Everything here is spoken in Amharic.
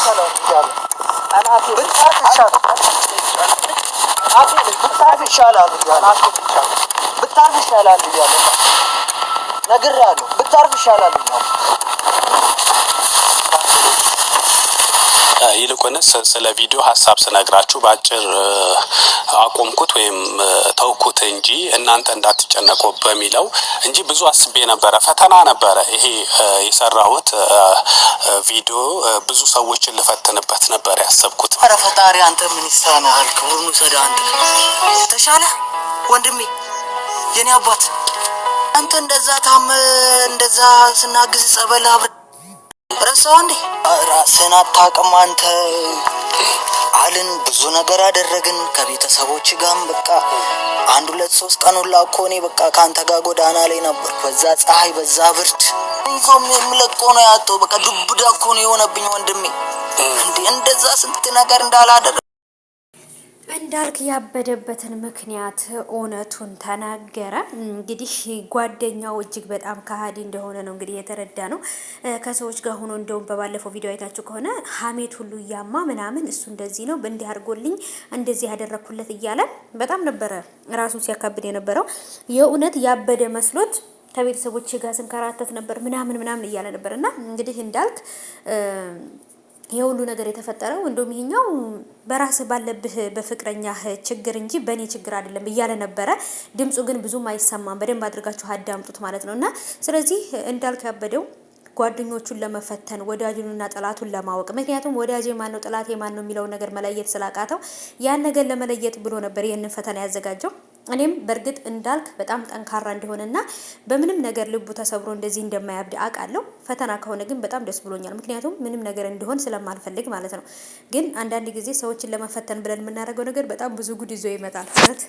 ይሻላል ይላል አናቴ ብታርፍ ይሻላል አናቴ ብታርፍ ይሻላል ይላል ብታርፍ ይሻላል ይላል ነግሬሃለሁ ብታርፍ ይሻላል ይላል ይልቁንስ ስለ ቪዲዮ ሐሳብ ስነግራችሁ ባጭር አቆምኩት ወይም ተውኩት እንጂ እናንተ እንዳትጨነቁ በሚለው እንጂ ብዙ አስቤ ነበረ። ፈተና ነበረ ይሄ የሰራሁት ቪዲዮ ብዙ ሰዎችን ልፈትንበት ነበር ያሰብኩት። ኧረ ፈጣሪ አንተ ምን ይሳናል? ክብሩን ሰዳ አንተ ተሻለ ወንድሜ የኔ አባት አንተ እንደዛ ታም እንደዛ ስናግዝ ጸበል አብረ ረሳው እንዴ? ራስህን አታውቅም አንተ አልን ብዙ ነገር አደረግን ከቤተሰቦች ጋርም በቃ 1-2-3 ቀን ሁላ እኮ እኔ በቃ ካንተ ጋር ጎዳና ላይ ነበር። በዛ ፀሐይ በዛ ብርድ ይዞም የምለቀው ነው ያጣው። በቃ ዱብዳ እኮ ነው የሆነብኝ ወንድሜ። እንዴ እንደዛ ስንት ነገር እንዳላደረ እንዳልክ ያበደበትን ምክንያት እውነቱን ተናገረ። እንግዲህ ጓደኛው እጅግ በጣም ከሃዲ እንደሆነ ነው እንግዲህ የተረዳ ነው። ከሰዎች ጋር ሆኖ እንደውም በባለፈው ቪዲዮ አይታችሁ ከሆነ ሀሜት ሁሉ እያማ ምናምን እሱ እንደዚህ ነው እንዲህ አድርጎልኝ እንደዚህ ያደረኩለት እያለ በጣም ነበረ ራሱን ሲያካብድ የነበረው። የእውነት ያበደ መስሎት ከቤተሰቦች ጋር ስንከራተት ነበር ምናምን እያለ ነበርና እንግዲህ እንዳልክ የሁሉ ነገር የተፈጠረው እንደውም ይሄኛው በራስ ባለብህ በፍቅረኛህ ችግር እንጂ በኔ ችግር አይደለም እያለ ነበረ። ድምጹ ግን ብዙም አይሰማም። በደንብ አድርጋችሁ አዳምጡት ማለት ነውና ስለዚህ እንዳልክ ያበደው ጓደኞቹን ለመፈተን ወዳጁንና ጠላቱን ለማወቅ ምክንያቱም ወዳጄ ማን ነው ጠላቴ ማን ነው የሚለው ነገር መለየት ስላቃተው ያን ነገር ለመለየት ብሎ ነበር ይሄንን ፈተና ያዘጋጀው። እኔም በርግጥ እንዳልክ በጣም ጠንካራ እንደሆነና በምንም ነገር ልቡ ተሰብሮ እንደዚህ እንደማያብድ አውቃለሁ። ፈተና ከሆነ ግን በጣም ደስ ብሎኛል። ምክንያቱም ምንም ነገር እንዲሆን ስለማልፈልግ ማለት ነው። ግን አንዳንድ ጊዜ ሰዎችን ለመፈተን ብለን የምናደርገው ነገር በጣም ብዙ ጉድ ይዞ ይመጣል ማለት